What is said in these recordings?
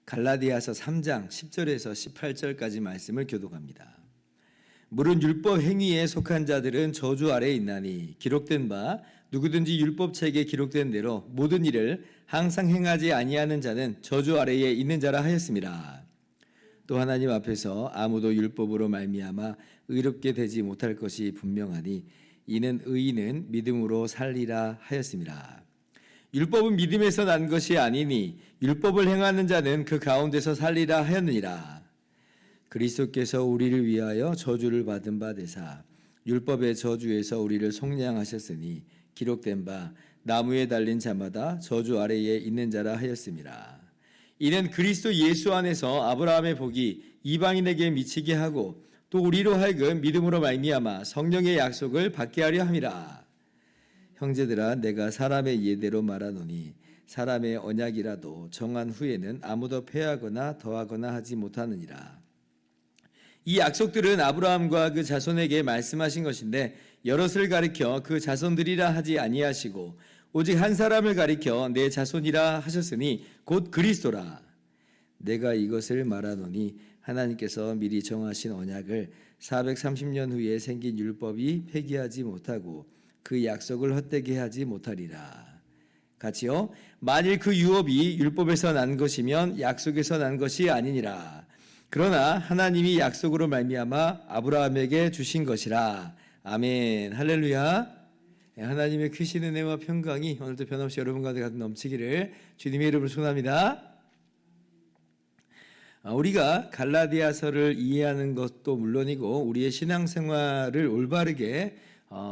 갈라디아서 3장 10절에서 18절까지 말씀을 교독합니다. 물은 율법 행위에 속한 자들은 저주 아래에 있나니 기록된 바 누구든지 율법책에 기록된 대로 모든 일을 항상 행하지 아니하는 자는 저주 아래에 있는 자라 하였습니다. 또 하나님 앞에서 아무도 율법으로 말미암아 의롭게 되지 못할 것이 분명하니 이는 의인은 믿음으로 살리라 하였습니다. 율법은 믿음에서 난 것이 아니니 율법을 행하는 자는 그 가운데서 살리라 하였느니라. 그리스도께서 우리를 위하여 저주를 받은 바 되사 율법의 저주에서 우리를 속량하셨으니 기록된 바 나무에 달린 자마다 저주 아래에 있는 자라 하였습니다. 이는 그리스도 예수 안에서 아브라함의 복이 이방인에게 미치게 하고 또 우리로 하여금 믿음으로 말미암아 성령의 약속을 받게 하려 함이라. 형제들아, 내가 사람의 예대로 말하노니 사람의 언약이라도 정한 후에는 아무도 폐하거나 더하거나 하지 못하느니라. 이 약속들은 아브라함과 그 자손에게 말씀하신 것인데 여럿을 가리켜 그 자손들이라 하지 아니하시고 오직 한 사람을 가리켜 내 자손이라 하셨으니 곧 그리스도라. 내가 이것을 말하노니 하나님께서 미리 정하신 언약을 430년 후에 생긴 율법이 폐기하지 못하고 그 약속을 헛되게 하지 못하리라. 같이요. 만일 그 유업이 율법에서 난 것이면 약속에서 난 것이 아니니라. 그러나 하나님이 약속으로 말미암아 아브라함에게 주신 것이라. 아멘. 할렐루야. 하나님의 크신 은혜와 평강이 오늘도 변함없이 여러분 가운데 넘치기를 주님의 이름으로 축원합니다. 우리가 갈라디아서를 이해하는 것도 물론이고 우리의 신앙생활을 올바르게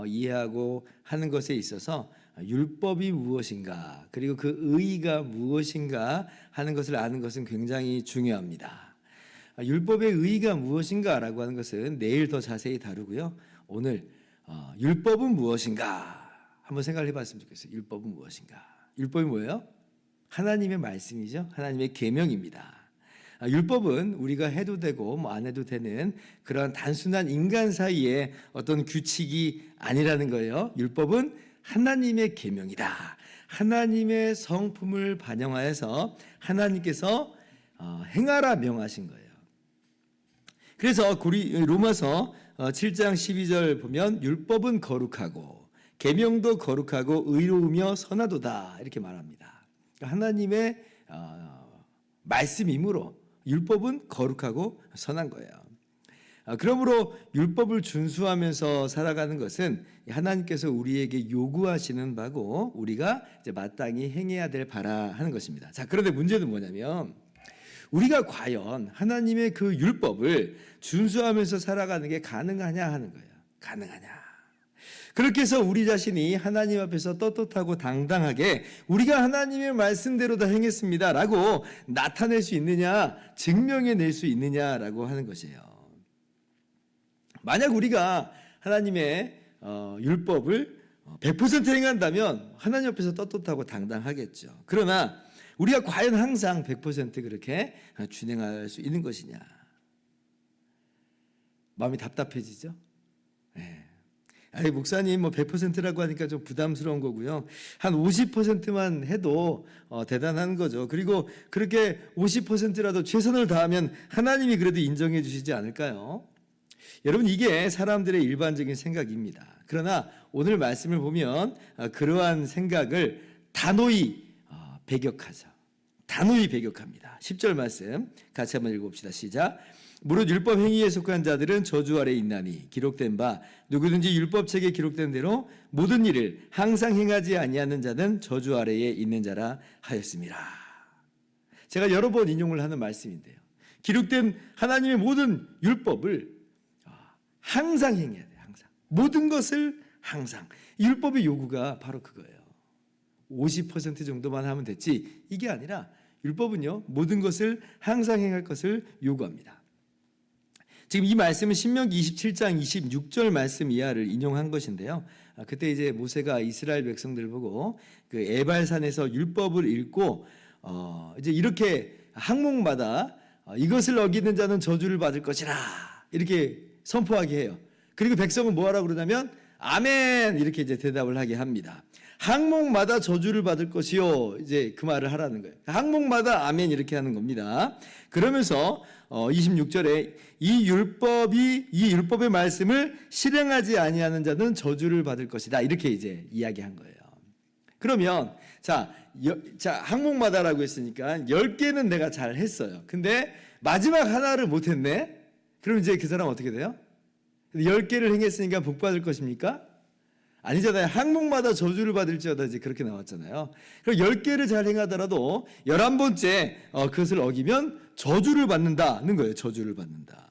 이해하고 하는 것에 있어서 율법이 무엇인가 그리고 그 의의가 무엇인가 하는 것을 아는 것은 굉장히 중요합니다. 율법의 의의가 무엇인가라고 하는 것은 내일 더 자세히 다루고요. 오늘 율법은 무엇인가 한번 생각을 해봤으면 좋겠어요. 율법은 무엇인가? 율법이 뭐예요? 하나님의 말씀이죠. 하나님의 계명입니다. 율법은 우리가 해도 되고 안 해도 되는 그런 단순한 인간 사이의 어떤 규칙이 아니라는 거예요. 율법은 하나님의 계명이다. 하나님의 성품을 반영하여서 하나님께서 행하라 명하신 거예요. 그래서 로마서 7장 12절 보면 율법은 거룩하고 계명도 거룩하고 의로우며 선하도다 이렇게 말합니다. 하나님의 말씀이므로 율법은 거룩하고 선한 거예요. 그러므로 율법을 준수하면서 살아가는 것은 하나님께서 우리에게 요구하시는 바고 우리가 이제 마땅히 행해야 될 바라 하는 것입니다. 자, 그런데 문제는 뭐냐면 우리가 과연 하나님의 그 율법을 준수하면서 살아가는 게 가능하냐 하는 거예요. 가능하냐. 그렇게 해서 우리 자신이 하나님 앞에서 떳떳하고 당당하게 우리가 하나님의 말씀대로 다 행했습니다 라고 나타낼 수 있느냐, 증명해낼 수 있느냐라고 하는 것이에요. 만약 우리가 하나님의 율법을 100% 행한다면 하나님 앞에서 떳떳하고 당당하겠죠. 그러나 우리가 과연 항상 100% 그렇게 준행할 수 있는 것이냐. 마음이 답답해지죠. 네. 아니, 목사님 100%라고 하니까 좀 부담스러운 거고요. 한 50%만 해도 대단한 거죠. 그리고 그렇게 50%라도 최선을 다하면 하나님이 그래도 인정해 주시지 않을까요? 여러분, 이게 사람들의 일반적인 생각입니다. 그러나 오늘 말씀을 보면 그러한 생각을 단호히 배격하죠. 단호히 배격합니다. 10절 말씀 같이 한번 읽어봅시다. 시작. 무릇 율법 행위에 속한 자들은 저주 아래에 있나니 기록된 바 누구든지 율법책에 기록된 대로 모든 일을 항상 행하지 아니하는 자는 저주 아래에 있는 자라 하였습니다. 제가 여러 번 인용을 하는 말씀인데요. 기록된 하나님의 모든 율법을 항상 행해야 돼요. 항상. 모든 것을 항상. 율법의 요구가 바로 그거예요. 50% 정도만 하면 됐지 이게 아니라 율법은요 모든 것을 항상 행할 것을 요구합니다. 지금 이 말씀은 신명기 27장 26절 말씀 이하를 인용한 것인데요. 그때 이제 모세가 이스라엘 백성들 보고 그 에발산에서 율법을 읽고 이제 이렇게 항목마다 이것을 어기는 자는 저주를 받을 것이라 이렇게 선포하게 해요. 그리고 백성은 뭐 하라고 그러냐면 아멘 이렇게 이제 대답을 하게 합니다. 항목마다 저주를 받을 것이요. 이제 그 말을 하라는 거예요. 항목마다 아멘 이렇게 하는 겁니다. 그러면서 26절에 이 율법의 말씀을 실행하지 아니하는 자는 저주를 받을 것이다. 이렇게 이제 이야기한 거예요. 그러면 자 항목마다라고 했으니까 10개는 내가 잘 했어요. 근데 마지막 하나를 못 했네. 그럼 이제 그 사람 어떻게 돼요? 10개를 행했으니까 복 받을 것입니까? 아니잖아요. 항목마다 저주를 받을지어다 이제 그렇게 나왔잖아요. 그럼 10개를 잘 행하더라도 11번째 그것을 어기면 저주를 받는다는 거예요. 저주를 받는다.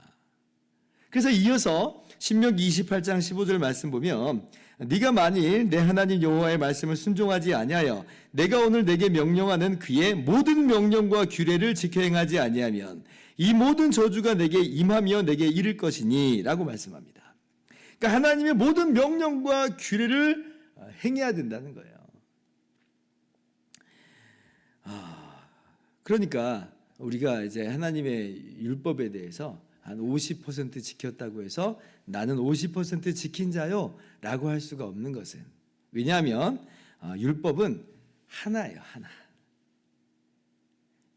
그래서 이어서 신명기 28장 15절 말씀 보면 네가 만일 내 하나님 여호와의 말씀을 순종하지 아니하여 내가 오늘 내게 명령하는 그의 모든 명령과 규례를 지켜 행하지 아니하면 이 모든 저주가 내게 임하며 내게 이를 것이니 라고 말씀합니다. 그러니까 하나님의 모든 명령과 규례를 행해야 된다는 거예요. 그러니까 우리가 이제 하나님의 율법에 대해서 한 50% 지켰다고 해서 나는 50% 지킨 자요 라고 할 수가 없는 것은 왜냐하면 율법은 하나예요. 하나.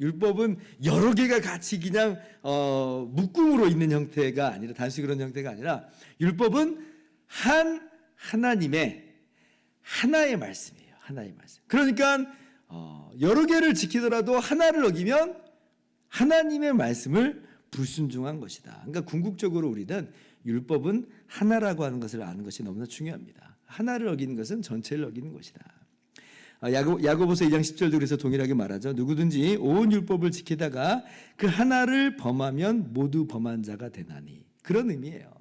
율법은 여러 개가 같이 그냥 묶음으로 있는 형태가 아니라 단순히 그런 형태가 아니라 율법은 하나님의 하나의 말씀이에요. 하나의 말씀. 그러니까 여러 개를 지키더라도 하나를 어기면 하나님의 말씀을 불순종한 것이다. 그러니까 궁극적으로 우리는 율법은 하나라고 하는 것을 아는 것이 너무나 중요합니다. 하나를 어기는 것은 전체를 어기는 것이다. 야고보서 2장 10절도 그래서 동일하게 말하죠. 누구든지 온 율법을 지키다가 그 하나를 범하면 모두 범한 자가 되나니. 그런 의미예요.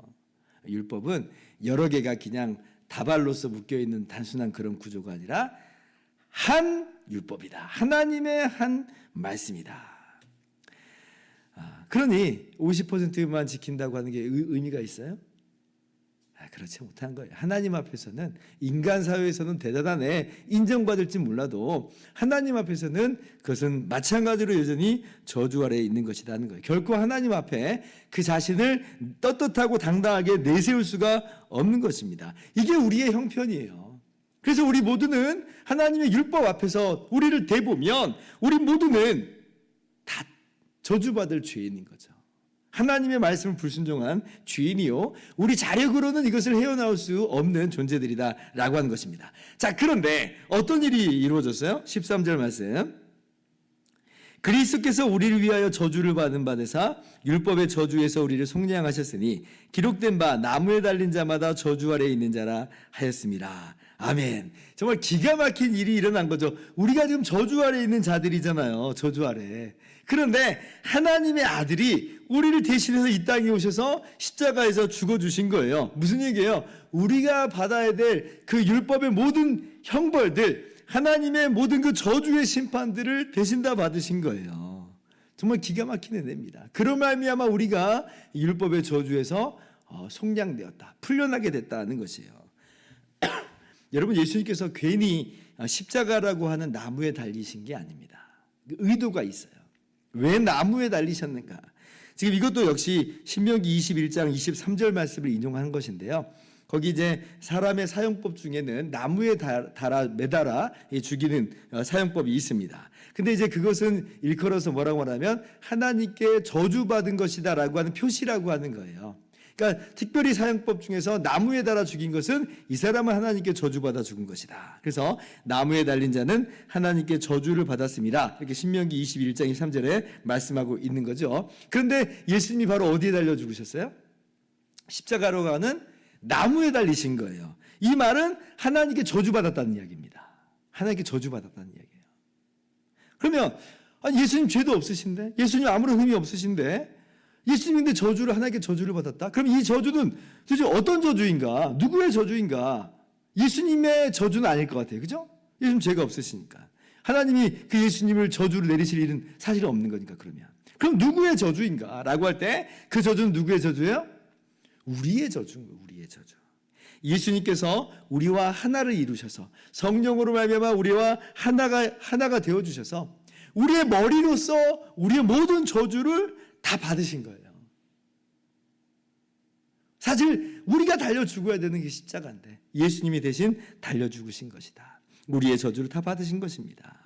율법은 여러 개가 그냥 다발로서 묶여있는 단순한 그런 구조가 아니라 한 율법이다. 하나님의 한 말씀이다. 그러니 50%만 지킨다고 하는 게 의미가 있어요? 그렇지 못한 거예요. 하나님 앞에서는 인간 사회에서는 대단하네 인정받을지 몰라도 하나님 앞에서는 그것은 마찬가지로 여전히 저주 아래에 있는 것이라는 거예요. 결코 하나님 앞에 그 자신을 떳떳하고 당당하게 내세울 수가 없는 것입니다. 이게 우리의 형편이에요. 그래서 우리 모두는 하나님의 율법 앞에서 우리를 대보면 우리 모두는 다 저주받을 죄인인 거죠. 하나님의 말씀을 불순종한 죄인이요 우리 자력으로는 이것을 헤어나올 수 없는 존재들이다라고 하는 것입니다. 자, 그런데 어떤 일이 이루어졌어요? 13절 말씀. 그리스도께서 우리를 위하여 저주를 받은 바 되사 율법의 저주에서 우리를 속량하셨으니 기록된 바 나무에 달린 자마다 저주 아래에 있는 자라 하였습니다. 아멘. 정말 기가 막힌 일이 일어난 거죠. 우리가 지금 저주 아래에 있는 자들이잖아요. 저주 아래. 그런데 하나님의 아들이 우리를 대신해서 이 땅에 오셔서 십자가에서 죽어주신 거예요. 무슨 얘기예요? 우리가 받아야 될 그 율법의 모든 형벌들, 하나님의 모든 그 저주의 심판들을 대신 다 받으신 거예요. 정말 기가 막힌 은혜입니다. 그런 말미암아 우리가 율법의 저주에서 속량되었다, 풀려나게 됐다는 것이에요. 여러분, 예수님께서 괜히 십자가라고 하는 나무에 달리신 게 아닙니다. 의도가 있어요. 왜 나무에 달리셨는가? 지금 이것도 역시 신명기 21장 23절 말씀을 인용한 것인데요. 거기 이제 사람의 사용법 중에는 나무에 매달아 죽이는 사용법이 있습니다. 근데 이제 그것은 일컬어서 뭐라고 하냐면 하나님께 저주받은 것이다라고 하는 표시라고 하는 거예요. 그러니까 특별히 사용법 중에서 나무에 달아 죽인 것은 이 사람은 하나님께 저주받아 죽은 것이다. 그래서 나무에 달린 자는 하나님께 저주를 받았습니다. 이렇게 신명기 21장 23절에 말씀하고 있는 거죠. 그런데 예수님이 바로 어디에 달려 죽으셨어요? 십자가로 가는 나무에 달리신 거예요. 이 말은 하나님께 저주받았다는 이야기입니다. 하나님께 저주받았다는 이야기예요. 그러면 예수님 죄도 없으신데, 예수님 아무런 흠이 없으신데 예수님인데 하나님께 저주를 받았다? 그럼 이 저주는 도대체 어떤 저주인가? 누구의 저주인가? 예수님의 저주는 아닐 것 같아요. 그죠? 예수님 죄가 없으시니까. 하나님이 그 예수님을 저주를 내리실 일은 사실 없는 거니까 그러면. 그럼 누구의 저주인가? 라고 할 때 그 저주는 누구의 저주예요? 우리의 저주인 거예요. 우리의 저주. 예수님께서 우리와 하나를 이루셔서 성령으로 말미암아 우리와 하나가 되어 주셔서 우리의 머리로서 우리의 모든 저주를 다 받으신 거예요. 사실 우리가 달려 죽어야 되는 게 십자가인데 예수님이 대신 달려 죽으신 것이다. 우리의 저주를 다 받으신 것입니다.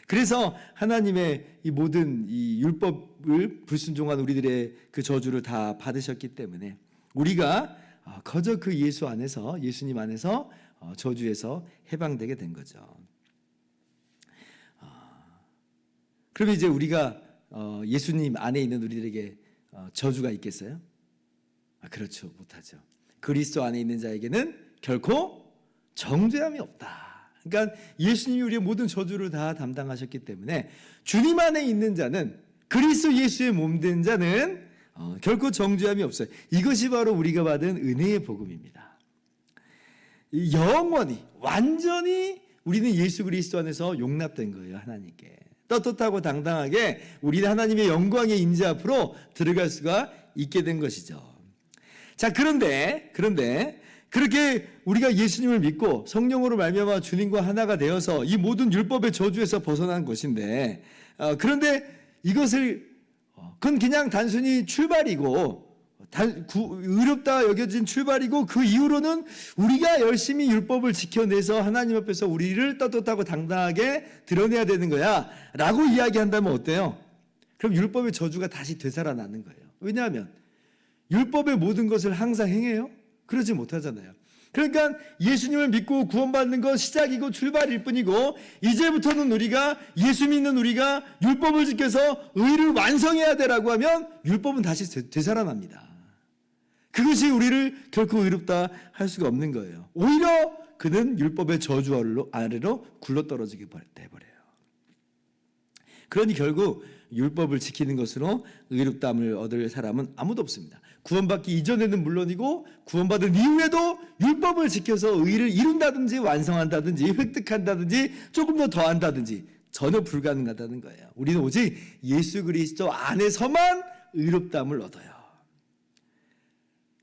그래서 하나님의 이 모든 이 율법을 불순종한 우리들의 그 저주를 다 받으셨기 때문에 우리가 거저 그 예수님 안에서 저주에서 해방되게 된 거죠. 그럼 이제 우리가 예수님 안에 있는 우리들에게 저주가 있겠어요? 그렇죠. 못하죠. 그리스도 안에 있는 자에게는 결코 정죄함이 없다. 그러니까 예수님이 우리의 모든 저주를 다 담당하셨기 때문에 주님 안에 있는 자는, 그리스도 예수의 몸된 자는 결코 정죄함이 없어요. 이것이 바로 우리가 받은 은혜의 복음입니다. 영원히 완전히 우리는 예수 그리스도 안에서 용납된 거예요. 하나님께 떳떳하고 당당하게 우리는 하나님의 영광의 임재 앞으로 들어갈 수가 있게 된 것이죠. 자, 그런데 그렇게 우리가 예수님을 믿고 성령으로 말미암아 주님과 하나가 되어서 이 모든 율법의 저주에서 벗어난 것인데, 그런데 그건 그냥 단순히 출발이고 의롭다 여겨진 출발이고, 그 이후로는 우리가 열심히 율법을 지켜내서 하나님 앞에서 우리를 떳떳하고 당당하게 드러내야 되는 거야 라고 이야기한다면 어때요? 그럼 율법의 저주가 다시 되살아나는 거예요. 왜냐하면 율법의 모든 것을 항상 행해요? 그러지 못하잖아요. 그러니까 예수님을 믿고 구원받는 건 시작이고 출발일 뿐이고, 이제부터는 예수 믿는 우리가 율법을 지켜서 의를 완성해야 되라고 하면 율법은 다시 되살아납니다. 그것이 우리를 결코 의롭다 할 수가 없는 거예요. 오히려 그는 율법의 저주 아래로 굴러떨어지게 돼버려요. 그러니 결국 율법을 지키는 것으로 의롭다함을 얻을 사람은 아무도 없습니다. 구원받기 이전에는 물론이고 구원받은 이후에도 율법을 지켜서 의를 이룬다든지 완성한다든지 획득한다든지 조금 더 더한다든지 전혀 불가능하다는 거예요. 우리는 오직 예수 그리스도 안에서만 의롭다함을 얻어요.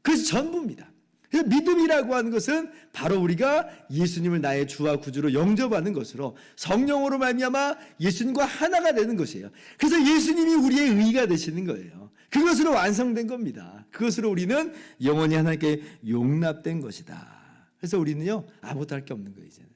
그것이 전부입니다. 그래서 믿음이라고 하는 것은 바로 우리가 예수님을 나의 주와 구주로 영접하는 것으로 성령으로 말미암아 예수님과 하나가 되는 것이에요. 그래서 예수님이 우리의 의가 되시는 거예요. 그것으로 완성된 겁니다. 그것으로 우리는 영원히 하나님께 용납된 것이다. 그래서 우리는요, 아무것도 할 게 없는 거예요. 이제는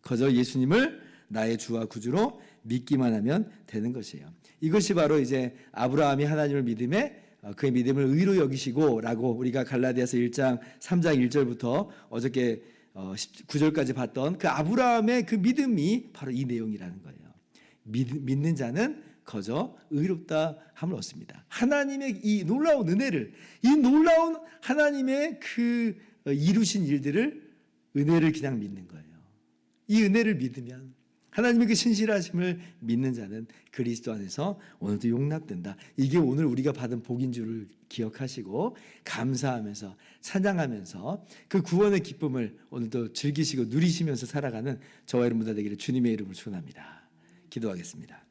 거저 예수님을 나의 주와 구주로 믿기만 하면 되는 것이에요. 이것이 바로 이제 아브라함이 하나님을 믿음에 그의 믿음을 의로 여기시고 라고 우리가 갈라디아서 1장 3장 1절부터 어저께 9절까지 봤던 그 아브라함의 그 믿음이 바로 이 내용이라는 거예요. 믿는 자는 거저 의롭다 함을 얻습니다. 하나님의 이 놀라운 은혜를, 이 놀라운 하나님의 그 이루신 은혜를 그냥 믿는 거예요. 이 은혜를 믿으면, 하나님의 그 신실하심을 믿는 자는 그리스도 안에서 오늘도 용납된다. 이게 오늘 우리가 받은 복인 줄을 기억하시고 감사하면서 찬양하면서 그 구원의 기쁨을 오늘도 즐기시고 누리시면서 살아가는 저와 여러분들 되기를 주님의 이름으로 축원합니다. 기도하겠습니다.